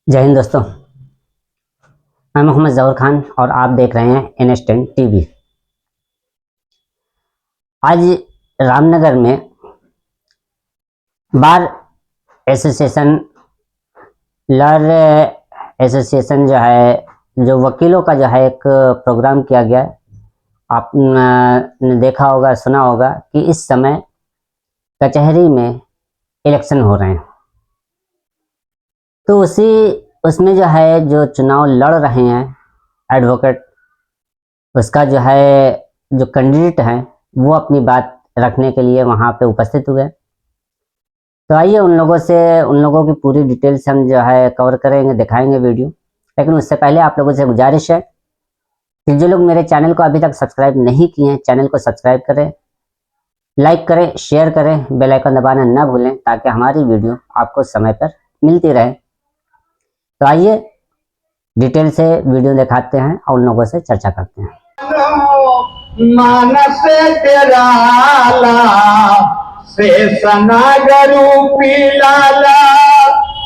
जय हिंद दोस्तों। मैं मोहम्मद जहूर खान और आप देख रहे हैं NS10 टीवी। आज रामनगर में बार एसोसिएशन लॉयर एसोसिएशन जो वकीलों का एक प्रोग्राम किया गया। आपने देखा होगा, सुना होगा कि इस समय कचहरी में इलेक्शन हो रहे हैं, तो उसमें जो चुनाव लड़ रहे हैं एडवोकेट, उसका जो कैंडिडेट है वो अपनी बात रखने के लिए वहाँ पे उपस्थित हुए। तो आइए उन लोगों की पूरी डिटेल्स हम कवर करेंगे, दिखाएंगे वीडियो। लेकिन उससे पहले आप लोगों से गुजारिश है कि जो लोग मेरे चैनल को अभी तक सब्सक्राइब नहीं किए हैं, चैनल को सब्सक्राइब करें, लाइक करें, शेयर करें, बेल आइकन दबाना ना भूलें, ताकि हमारी वीडियो आपको समय पर मिलती रहे। तो आइए डिटेल से वीडियो दिखाते हैं और उन लोगों से चर्चा करते हैं। मानस तेराला से सनागरूपी लाला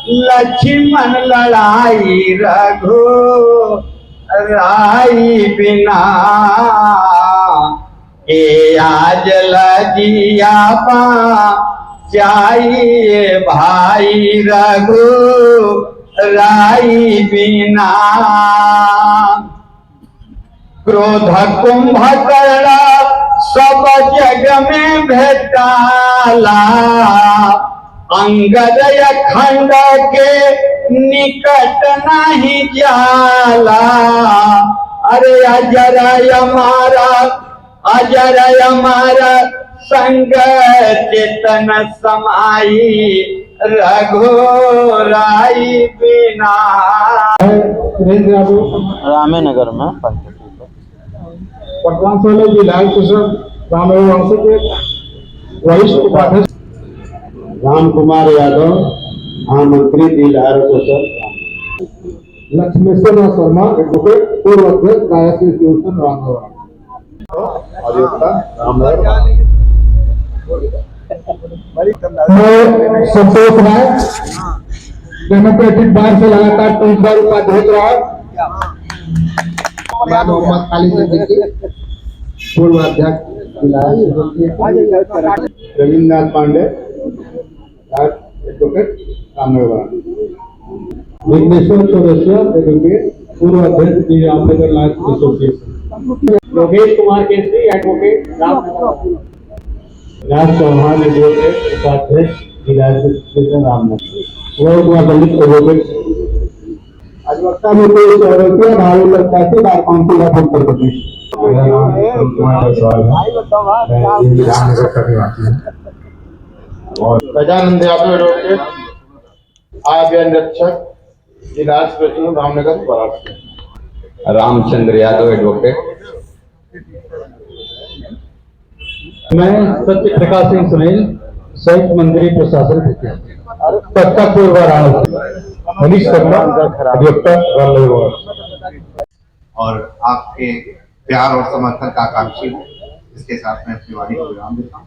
लक्ष्मण लड़ाई रघु राई बिना ए आज लजिया पा चाहिए भाई रघु राई बिना। क्रोध कुंभकर्ण सब जग में भेटाला अंगद खंड के निकट नहीं जाला। अरे अजर हमारा संग चेतन समाई रघुराई बिना। रामेनगर में वर्तमान समय विधायक परिषद रामनगर के वरिष्ठ उपाध्यक्ष राम कुमार यादव, महामंत्री दिलदार लक्ष्मेश्वर शर्मा, एडवोकेट, पूर्व अध्यक्ष गायत्री ट्यूशन रामनगर। मैं संतोष राय, डेमोक्रेटिक बार से लगातार 3 बार उपाध्यक्ष रहा। मोहम्मद खालिद सिद्दीकी, पूर्व अध्यक्ष रविन्द्रनाथ पांडे, एडवोकेट रामनगर। विघ्नेश्वर चौरसिया, एडवोकेट, पूर्व अध्यक्ष Ramnagar lions association. Yogesh Kumar Kesari, advocate Ramnagar. Raj Chauhan, advocate, उपाध्यक्ष विधायक रामनगर। वह कुमार दलित, एडवोकेट। अधिवक्ता में कोई सौरभ्य भावी लगता है bar council of Uttar Pradesh. और गजानंद यादव, एडवोकेट, आभ्यन रक्षक, जिला प्रसिद्ध रामनगर वाराणसी। रामचंद्र यादव, एडवोकेट। मैं सत्य प्रकाश सिंह सुनील, संयुक्त मंत्री प्रशासन तत्काल वाराणसी। मनीष शर्मा, अधिवक्ता रामनगर। और आपके प्यार और समर्थन का आकांक्षी हूँ। इसके साथ मैं अपनी वाणी को विराम देता हूँ।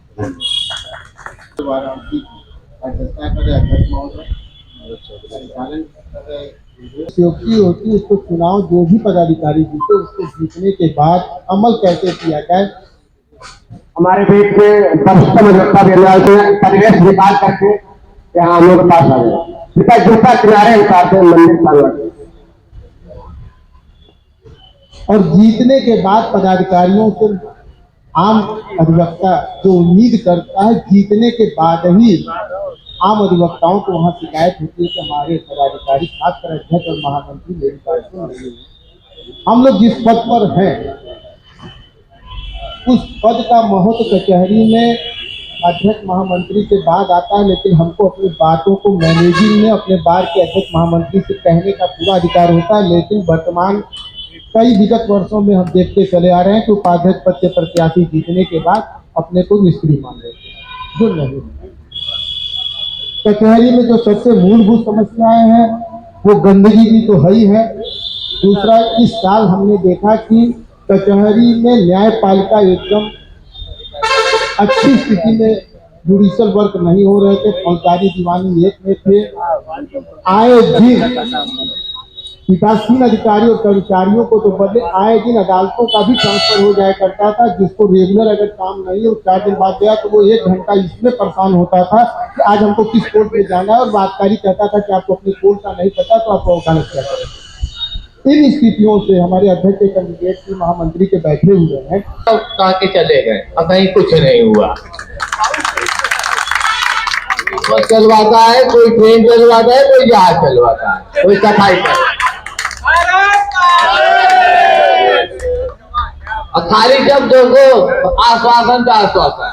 होती उसको चुनाव जो भी पदाधिकारी जीते उसको जीतने के बाद अमल कैसे किया जाए। हमारे बीच में परिवेश निकाल करके यहाँ हम लोग के पास आ गए। जूता किनारे हिसाब से मंदिर और जीतने के बाद पदाधिकारियों से आम अधिवक्ता जो उम्मीद करता है जीतने के बाद ही आम अधिवक्ताओं को वहाँ शिकायत होती है कि हमारे पदाधिकारी खासकर अध्यक्ष और महामंत्री मेरी बात सुन रही है। हम लोग जिस पद पर हैं उस पद का महत्व कचहरी में अध्यक्ष महामंत्री के बाद आता है, लेकिन हमको अपनी बातों को मैनेजिंग में अपने बार के अध्यक्ष महामंत्री से कहने का पूरा अधिकार होता है। लेकिन वर्तमान कई विगत वर्षों में हम देखते चले आ रहे हैं कि उपाध्यक्ष पद के प्रत्याशी जीतने के बाद अपने को निष्क्रिय मान लेते हैं, जो नहीं। कचहरी में जो सबसे मूलभूत समस्याएं हैं वो गंदगी की तो है ही है। दूसरा, इस साल हमने देखा कि कचहरी में न्यायपालिका एकदम अच्छी स्थिति में जुडिशल वर्क नहीं हो रहे थे, फौजदारी दीवानी एक में थे। आए दिन पीठासीन अधिकारी और कर्मचारियों को तो बदले, आए दिन अदालतों का भी ट्रांसफर हो जाया करता था। जिसको रेगुलर अगर काम नहीं हो 4 दिन बाद गया तो वो 1 घंटा इसमें परेशान होता था कि आज हमको किस कोर्ट में जाना है, और बातकारी कहता था कि आपको अपने कोर्ट का नहीं पता तो आप वकालत क्या करें। इन स्थितियों से हमारे अध्यक्ष के कैंडिडेट की महामंत्री के बैठे हुए हैं, कहा के चले गए और कहीं कुछ नहीं हुआ। कोई चलवाता है, कोई ट्रेन चलवाता है, कोई जहाज चलवाता है, कोई सफाई कर, और खाली शब्दों को आश्वासन का आश्वासन।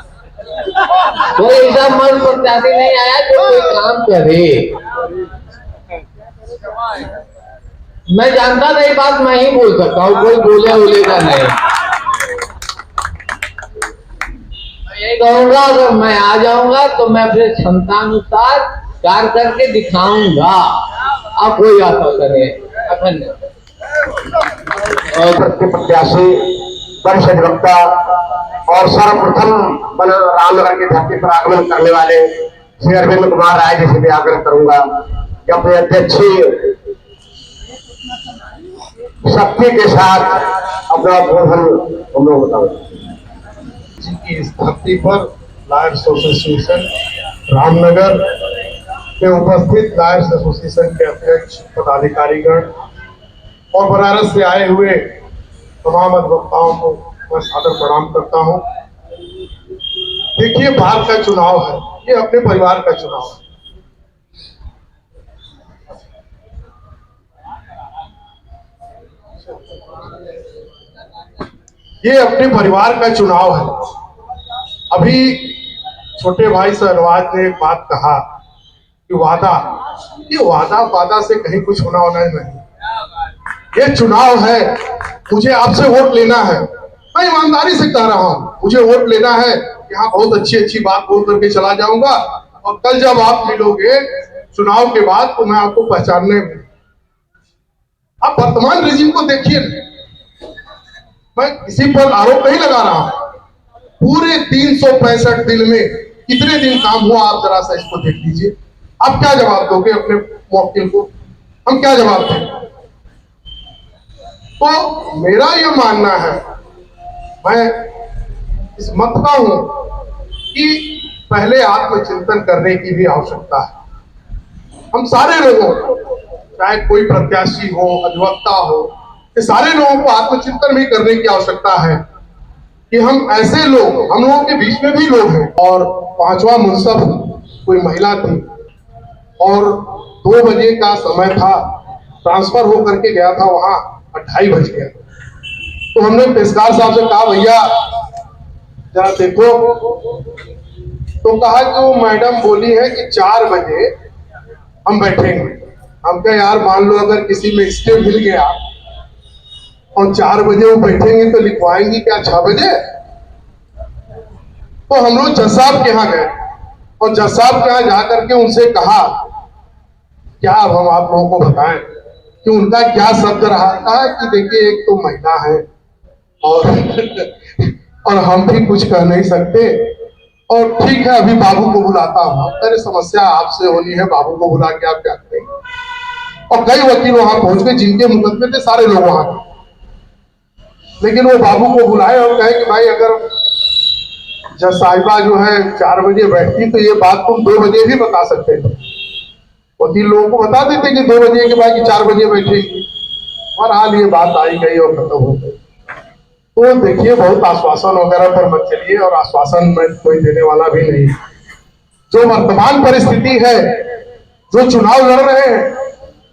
कोई ऐसा मन प्रत्याशी नहीं आया जो कोई काम करे। मैं जानता था ये बात मैं ही बोल सकता हूँ, कोई बोलेगा नहीं। मैं यही कहूंगा अगर मैं आ जाऊंगा तो मैं अपने क्षमता अनुसार कार्य करके दिखाऊंगा। अब कोई आश्वासन नहीं। प्रत्याशी वरिष्ठ अधिवक्ता और सर्वप्रथम रामनगर की धरती पर आगमन करने वाले श्री अरविंद कुमार राय जी से भी आग्रह करूंगा कि अपने अध्यक्ष शक्ति के साथ अपना बोधन हम लोग बताओ। की इस धरती पर लायर्स एसोसिएशन रामनगर में उपस्थित लायर्स एसोसिएशन के अध्यक्ष पदाधिकारीगण और बनारस से आए हुए तमाम अधिवक्ताओं को मैं सादर प्रणाम करता हूं। देखिए, भारत का चुनाव है, ये अपने परिवार का चुनाव है। ये अपने परिवार का चुनाव है। अभी छोटे भाई सहरवाज ने एक बात कहा कि वादा, ये वादा से कहीं कुछ होना नहीं। ये चुनाव है, मुझे आपसे वोट लेना है। मैं ईमानदारी से कह रहा हूं, मुझे वोट लेना है। यहाँ बहुत अच्छी बात बोल करके चला जाऊंगा और कल जब आप मिलोगे चुनाव के बाद तो मैं आपको पहचानने में। आप वर्तमान रिजीम को देखिए, मैं किसी पर आरोप नहीं लगा रहा हूं। पूरे 365 दिन में कितने दिन काम हुआ आप जरा सा इसको देख लीजिए। आप क्या जवाब दोगे अपने मुवक्किल को? हम क्या जवाब दें? तो मेरा यह मानना है, मैं इस मत का हूं कि पहले आत्मचिंतन करने की भी आवश्यकता है। हम सारे लोगों, चाहे कोई प्रत्याशी हो, अधिवक्ता हो, ये सारे लोगों को आत्मचिंतन भी करने की आवश्यकता है कि हम ऐसे लोग, हम लोगों के बीच में भी लोग हैं। और 5वां मुंसफ कोई महिला थी और 2 बजे का समय था, ट्रांसफर हो करके गया था वहां, 2:30 बज गया। तो हमने पेशकार साहब से कहा, भैया जरा देखो। तो कहा कि वो मैडम बोली है कि 4 बजे हम बैठेंगे। हम कहा यार, मान लो अगर किसी में स्टे मिल गया और 4 बजे वो बैठेंगे तो लिखवाएंगी क्या 6 बजे? तो हम लोग जज साहब के यहाँ गए और जज साहब के यहाँ जाकर के उनसे कहा, क्या अब हम आप लोगों को बताएं कि उनका क्या शब्द रहा। कहा कि देखिए, एक तो महिला है और हम भी कुछ कह नहीं सकते, और ठीक है अभी बाबू को बुलाता हूँ। अरे समस्या आपसे होनी है, बाबू को बुला के आप क्या करेंगे? और कई वकील वहां पहुंच गए जिनके मुकदमे थे, सारे लोग वहां थे, लेकिन वो बाबू को बुलाए और कहे कि भाई अगर जज साहिबा जो है 4 बजे बैठती तो ये बात तुम 2 बजे भी बता सकते थे। वकील लोगों को बता देते कि 2 बजे के बाद 4 बजे बैठेगी। और हाल ये बात आई गई और खत्म हो गई। तो देखिए, बहुत आश्वासन वगैरह पर मत चलिए, और आश्वासन में कोई देने वाला भी नहीं। जो वर्तमान परिस्थिति है, जो चुनाव लड़ रहे हैं,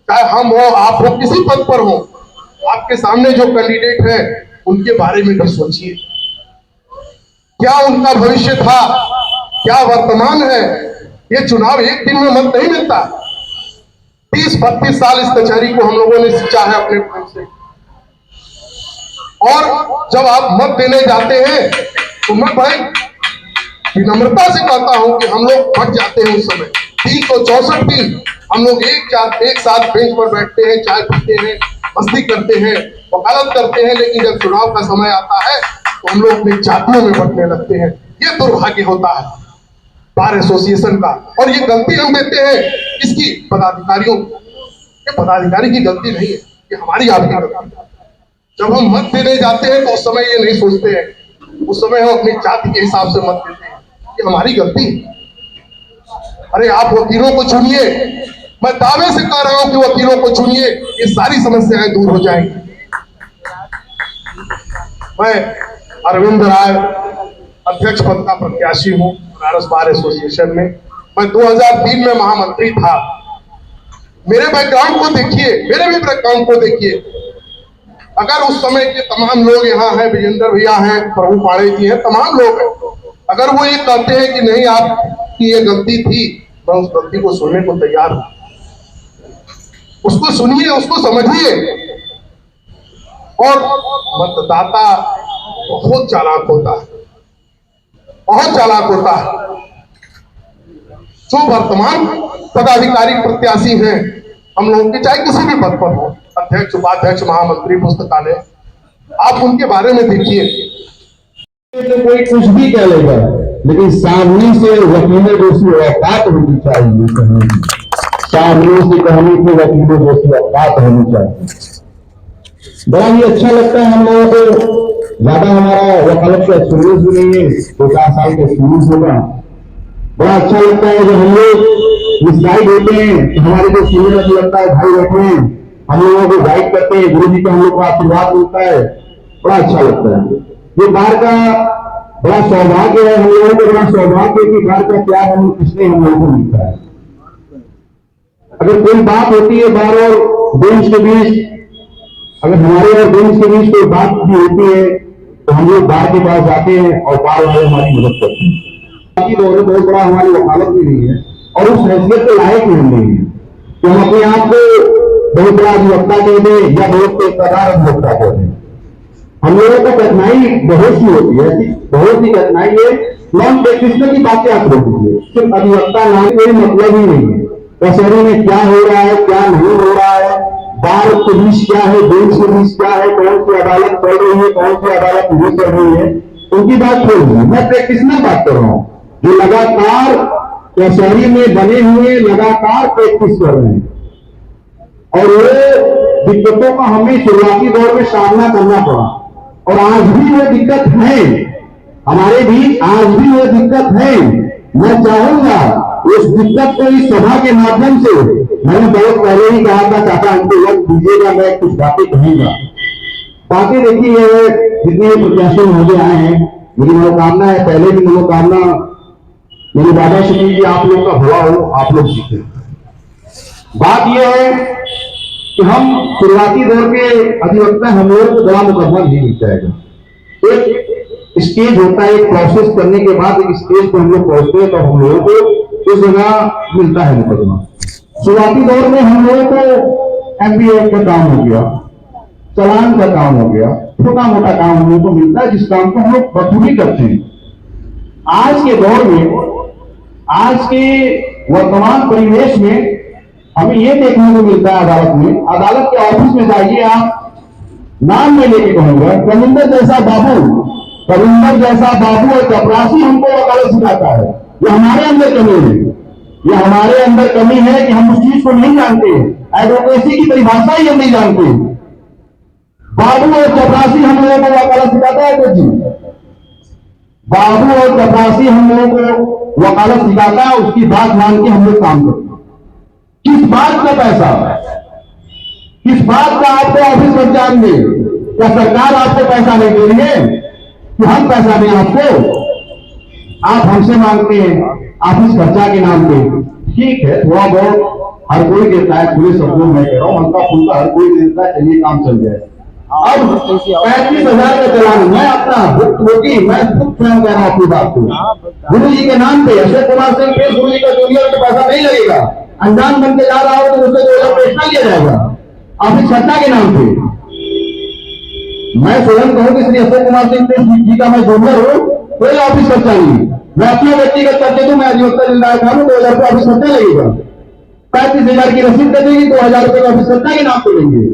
चाहे हम हो, आप हो, किसी पद पर हो, आपके सामने जो कैंडिडेट है उनके बारे में भी सोचिए। क्या उनका भविष्य था, क्या वर्तमान है? ये चुनाव एक दिन में मत नहीं मिलता। 30-32 साल इस कचहरी को हम लोगों ने सींचा है अपने खून से। और जब आप मत देने जाते हैं तो मैं बड़े विनम्रता से कहता हूं कि हम लोग फट जाते हैं उस समय। 364 दिन हम लोग एक साथ बेंच पर बैठते हैं, चाय पीते हैं, मस्ती करते हैं, वकालत करते हैं, लेकिन जब चुनाव का समय आता है तो हम लोग अपनी चाकरियों में बंटने लगते हैं। ये दुर्भाग्य होता है। बार एसोसिएशन का, और ये गलती हम देते हैं इसकी पदाधिकारियों को। ये पदाधिकारी की गलती नहीं है, ये हमारी आपकी गलती है। जब हम मत देने जाते हैं तो उस समय ये नहीं सोचते हैं, उस समय हम अपनी जाति के हिसाब से मत देते हैं, ये हमारी गलती है। अरे आप वकीलों को चुनिए, मैं दावे से कह रहा हूं कि वकीलों को चुनिए, ये सारी समस्याएं दूर हो जाएंगी। मैं अरविंद राय अध्यक्ष पद का प्रत्याशी हूं बनारस बार एसोसिएशन में। मैं 2003 में महामंत्री था। मेरे बैकग्राउंड को देखिए, मेरे भी बैकग्राउंड को देखिए। अगर उस समय के तमाम लोग यहाँ हैं, विजेंद्र भैया हैं, प्रभु पाड़े जी हैं, तमाम लोग हैं, अगर वो ये कहते हैं कि नहीं आपकी ये गलती थी, मैं उस गलती को सुनने को तैयार हूं। उसको सुनिए, उसको समझिए। और मतदाता बहुत चालाक होता है, बहुत चालाक होता है। जो वर्तमान पदाधिकारी प्रत्याशी हैं हम लोगों के, चाहे किसी भी पद पर हो, अध्यक्ष, उपाध्यक्ष, महामंत्री, पुस्तकालय, आप उनके बारे में देखिए। तो कोई कुछ भी कह लेगा, लेकिन सामने से वकीलों जैसी औकात होनी चाहिए। सामने से कहने के वकीलों जैसी औकात होनी चाहिए। बड़ा ही अच्छा लगता है हम लोगों को। ज्यादा हमारा वकालत का एक्सपीरियंस भी नहीं है, 2-4 साल का एक्सपीरियंस होगा। बड़ा अच्छा लगता है जब हम लोग गाइड होते हैं, हमारे जो सीनियर अधिवक्ता है भाई बैठे हैं, हम लोगों को गाइड करते हैं, गुरु जी का हम लोग को आशीर्वाद मिलता है, बड़ा अच्छा लगता है। ये बार का बड़ा सौभाग्य है, हम लोगों को बड़ा सौभाग्य है कि बार का प्यार हम किसने हम लोगों को मिलता है। अगर कोई बात होती है बार और बेंच के बीच, अगर हमारे और बेंच के बीच कोई बात भी होती है तो हम लोग बार के पास जाते हैं और बार वाले हमारी मदद करते हैं। बाकी बहुत बड़ा हमारी वकालत भी नहीं है और उस हैसियत के लायक भी नहीं है कि हम अपने आप को बहुत बड़ा अधिवक्ता कह दें या बहुत तेजदार अधिवक्ता कह दें। हम लोगों को कठिनाई बहुत सी होती है, ऐसी बहुत सी कठिनाई है। नॉन प्रैक्टिशनर की बातें आप रोक दीजिए, सिर्फ अधिवक्ता नाम कोई मतलब ही नहीं है। कचहरी में क्या हो रहा है, क्या नहीं हो रहा है, बार के बीच क्या है, बेंच के बीच क्या है, कौन सी अदालत चल रही है, कौन सी अदालत नहीं चल रही है, उनकी बात छोड़ दीजिए। मैं प्रैक्टिशनर बात कर रहा हूँ जो लगातार कचहरी में बने हुए लगातार प्रैक्टिस कर रहे हैं, और वो दिक्कतों का हमें शुरुआती दौर में सामना करना पड़ा और आज भी वो दिक्कत है हमारे बीच, आज भी वो दिक्कत है। मैं चाहूंगा उस दिक्कत को इस सभा के माध्यम से, मैंने बहुत पहले ही कहा था चाचा हमको वक्त दीजिएगा, मैं कुछ बातें कहूंगा। बातें देखिए, जितने प्रत्याशी महोदय आए हैं, मेरी मनोकामना है, पहले की मनोकामना मेरी बाबा से कि आप लोग का भला हो, आप लोग जीते। बात यह है कि हम शुरुआती दौर के अधिवक्ता, हम लोगों को बड़ा मुकदमा नहीं मिल जाएगा। एक स्टेज होता है, एक प्रोसेस करने के बाद एक स्टेज पर हम लोग पहुंचते हैं तो हम लोगों को उस जगह मिलता है मुकदमा। शुरुआती दौर में हम लोगों को MBA का काम हो गया, चालान का काम हो गया, छोटा मोटा काम हम लोगों को मिलता है, जिस काम को हम लोग वसूली करते हैं। आज के दौर में, आज के वर्तमान परिवेश में हमें यह देखने को मिलता है अदालत में, अदालत के ऑफिस में जाइए आप, नाम में लेके कहूंगा, कविंदर जैसा बाबू और चपरासी हमको वकालत सिखाता है। ये हमारे अंदर कमी है, ये हमारे अंदर कमी है कि हम उस चीज को नहीं जानते, एडवोकेसी की परिभाषा ही हम नहीं जानते। बाबू और चपरासी हम लोगों को वकालत सिखाता है, तो जी बाबू और चपरासी हम लोगों को वकालत सिखाता है, उसकी बात मान के हम लोग काम करते हैं। किस बात का पैसा, किस बात का आपको ऑफिस में जान दे? क्या सरकार आपको पैसा नहीं दे रही है कि हम पैसा दें आपको? आप हमसे मांगते हैं ऑफिस खर्चा के नाम पे, ठीक है, थोड़ा बहुत हर कोई देता है, पूरे शब्दों में कह रहा हूं, हल्का फुल्का हर कोई देता है, चलिए काम चल जाए। अब 35,000 का चलान मैं अपना होगी, मैं खुद स्वयं कह रहा हूं अपनी बात को, गुरु जी के नाम पे, अशोक कुमार सिंह प्रेस गुरु जी का जूनियर का पैसा नहीं लगेगा। अनजान बन के जा रहा हो तो उससे 2,000 पैसा लिया जाएगा ऑफिस खर्चा के नाम पे। मैं स्वयं कहूँ कि श्री अशोक कुमार सिंह प्रेस जी का मैं जूनियर हूँ, कोई ऑफिस खर्चा नहीं, मैं अपना व्यक्तिगत करके दूं, मैं अधिवक्ता जिला था, 2,000 रुपये ऑफिस खर्चा लगेगा, 35,000 की रसीद कर देंगे, 2,000 रुपये का ऑफिस खर्चा के नाम पे लेंगे।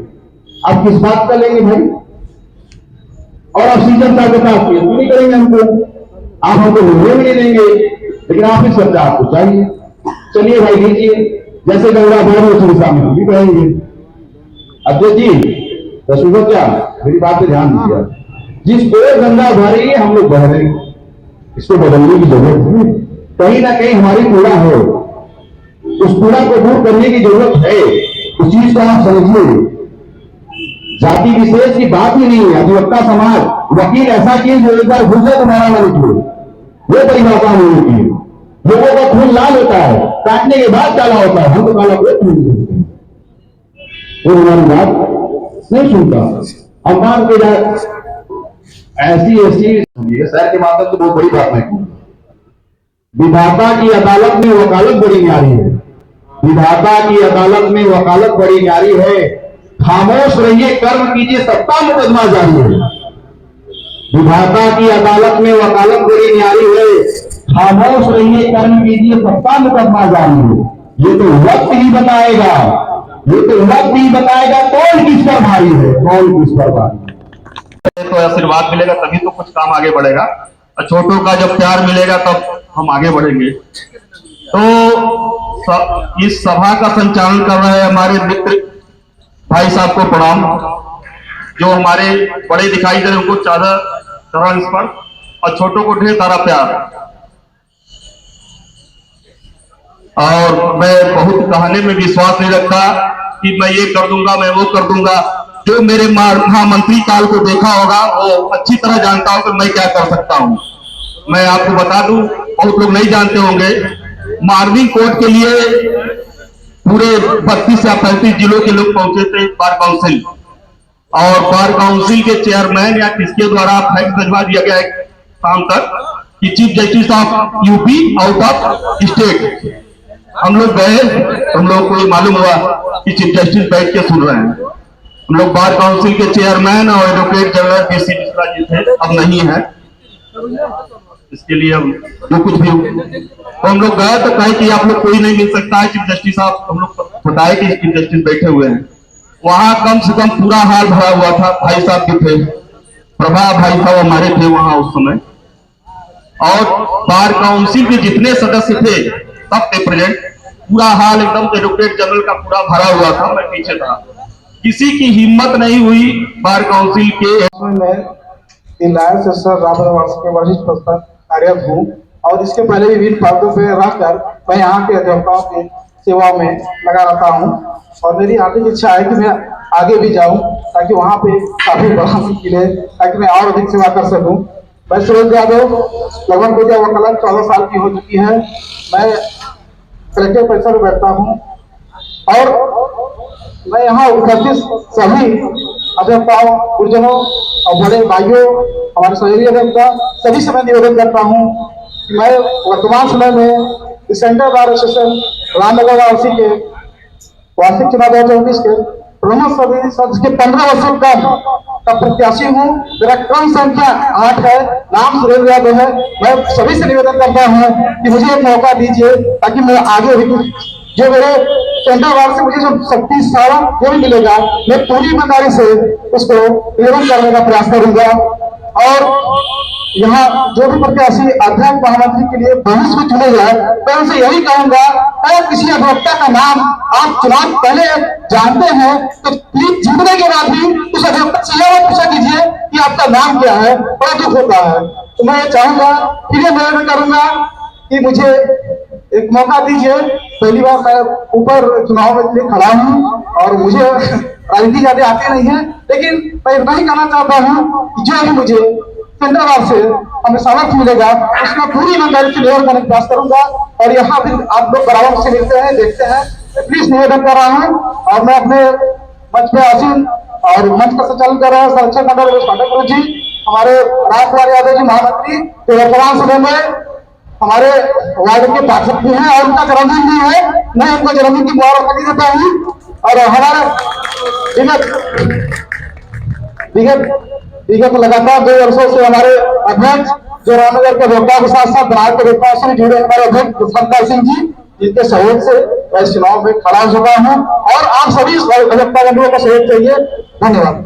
अब किस बात का लेंगे भाई? और अब सीजन का नहीं करेंगे हमको, आप हमको मिलने भी नहीं देंगे, लेकिन आप इस चर्चा आपको चाहिए। चलिए भाई लीजिए, जैसे गंगा बह रही उड़ीसा में हम भी बहेंगे। अध्यक्ष जी रसूल क्या, मेरी बात पे ध्यान दीजिए। जिस ओर गंगा बह रही है हम लोग बह रहे हैं, इसको बदलने की जरूरत है। कहीं ना कहीं हमारी कूड़ा है, उस कूड़ा को दूर करने की जरूरत है। उस चीज को आप समझिए। जाति विशेष की बात ही नहीं है। अधिवक्ता समाज, वकील ऐसा चीज जो एक बार घुस जाए तो मारा ना निकले, वो परिभाषा नहीं होती है। लोगों का खून लाल होता है, काटने के बाद काला होता है, हम तो काला कोई खून नहीं होते, वो हमारी बात नहीं सुनता। हम बात के जाए ऐसी शहर के माध्यम से बहुत बड़ी बात नहीं। विधाता की अदालत में वकालत बड़ी न्यारी है। विधाता की अदालत में वकालत बड़ी न्यारी है। खामोश रहिए, कर्म कीजिए, सत्ता मुकदमा जारी है। विधाता की अदालत में वकालत बड़ी न्यारी है। खामोश रहिए, कर्म कीजिए, सत्ता मुकदमा जारी है। ये तो वक्त ही बताएगा, ये तो वक्त ही बताएगा कौन किस पर भारी है, कौन किस पर भारी है। तो आशीर्वाद मिलेगा तभी तो कुछ काम आगे बढ़ेगा, और छोटों का जब प्यार मिलेगा तब हम आगे बढ़ेंगे। तो इस सभा का संचालन कर रहे हमारे मित्र भाई साहब को प्रणाम, जो हमारे बड़े दिखाई दे रहे उनको चादर चढ़ा इस पर, और छोटों को ढेर सारा प्यार। और मैं बहुत कहने में विश्वास नहीं रखता कि मैं ये कर दूंगा, मैं वो कर दूंगा। जो मेरे महामंत्री काल को देखा होगा वो अच्छी तरह जानता हूं कि मैं क्या कर सकता हूं। मैं आपको बता दूं, बहुत लोग नहीं जानते होंगे, मार्विंग कोर्ट के लिए पूरे 32 या 35 जिलों के लोग पहुंचे थे बार काउंसिल, और बार काउंसिल के चेयरमैन या किसके द्वारा फैक्स भिजवा दिया गया है शाम तक कि chief justice of UP out of state. हम लोग गए, हम लोग को मालूम हुआ कि चीफ जस्टिस बैठ के सुन रहे हैं। हम लोग बार काउंसिल के चेयरमैन और advocate general BC Mishra ji थे, अब नहीं है, इसके लिए हम जो कुछ भी तो हम लोग गए तो कहे कि आप लोग कोई नहीं मिल सकता है चीफ जस्टिस साहब। हम लोग बताए कि चीफ जस्टिस बैठे हुए हैं। वहां कम से कम पूरा हाल भरा हुआ था। भाई साहब भी थे, प्रभा भाई साहब हमारे थे वहां उस समय, और बार काउंसिल के जितने सदस्य थे सब थे प्रेजेंट। पूरा हाल एकदम एडवोकेट जनरल का पूरा भरा हुआ था, मैं पीछे था। किसी की हिम्मत नहीं हुई बार काउंसिल के लायंस एसोसिएशन रामनगर के वरिष्ठ प्रस्ताव कार्यरत हूँ, और इसके पहले भी विभिन्न पदों पे रहकर मैं यहाँ के अधिवक्ताओं की सेवा में लगा रहता हूँ। और मेरी आर्थिक इच्छा है कि मैं आगे भी जाऊँ, ताकि वहाँ पे काफी बड़ा मिले, ताकि मैं और अधिक सेवा कर सकूँ। मैं सुरेंद्र यादव, लगभग मुझे वकालत 14 साल की हो चुकी है। मैं कलेक्टर परिसर में बैठता हूँ, और मैं यहाँ उपस्थित सभी अधिवक्ताओं, गुरुजनों और बड़े भाइयों, हमारे सहयोगी अधिवक्ता सभी से मैं निवेदन करता हूँ कि मैं वर्तमान समय में सेंट्रल बार एसोसिएशन रामनगर वासी के वार्षिक चुनाव 2024 के प्रमुख सदस्य के 15 वर्षों कम का प्रत्याशी हूँ। मेरा क्रम संख्या 8 है, नाम सुरेंद्र यादव है। मैं सभी से निवेदन करता हूँ कि मुझे एक मौका दीजिए, ताकि मैं आगे भी जो मेरे सेंट्रल बार से मुझे जो शक्ति सारा जो भी मिलेगा, मैं पूरी ईमानदारी से उसको निवेदन करने का प्रयास करूंगा। और यहाँ जो भी प्रत्याशी अध्यक्ष महामंत्री के लिए भविष्य में चुने जाए, मैं उनसे यही कहूंगा, अगर किसी अधिवक्ता का नाम आप चुनाव पहले जानते हैं तो प्लीज जीतने के बाद भी उस अधिवक्ता से यह पूछा कीजिए कि आपका नाम क्या है। बड़ा दुख होता है। तो मैं ये चाहूंगा, फिर ये निवेदन करूंगा कि मुझे एक मौका दीजिए। पहली बार मैं ऊपर चुनाव में लिए खड़ा हूँ, और मुझे राजनीति ज्यादा आती नहीं है, लेकिन मैं इतना ही कहना चाहता हूँ कि जो भी मुझे सेंट्रल बार से हमें सामर्थ्य मिलेगा, उसमें पूरी ईमानदारी से निवेदन करने का प्रयास करूंगा। और यहाँ भी आप लोग बराबर से मिलते हैं, देखते हैं, प्लीज निवेदन कर रहा हूँ। और मैं अपने मंच पे आसीन और मंच का संचालन कर रहे हैं संरक्षण मंडल गुरु जी, हमारे रामकुमार यादव जी महामंत्री, जो वर्तमान समय में हमारे वार्ड के पार्षद भी हैं, और उनका जन्मदिन भी है। मैं उनको जन्मदिन की मुबारकबाद देता हूँ। और हमारे विगत लगातार 2 वर्षों से हमारे अध्यक्ष, जो रामनगर के अधिवक्ताओं के साथ साथ बनारस के अधिवक्ताओं से जुड़े हमारे अध्यक्ष दुष्यंत सिंह जी, जिनके सहयोग से मैं इस चुनाव में खड़ा हो चुका हूँ। और आप सभी अधिवक्ता बंधुओं का सहयोग चाहिए। धन्यवाद।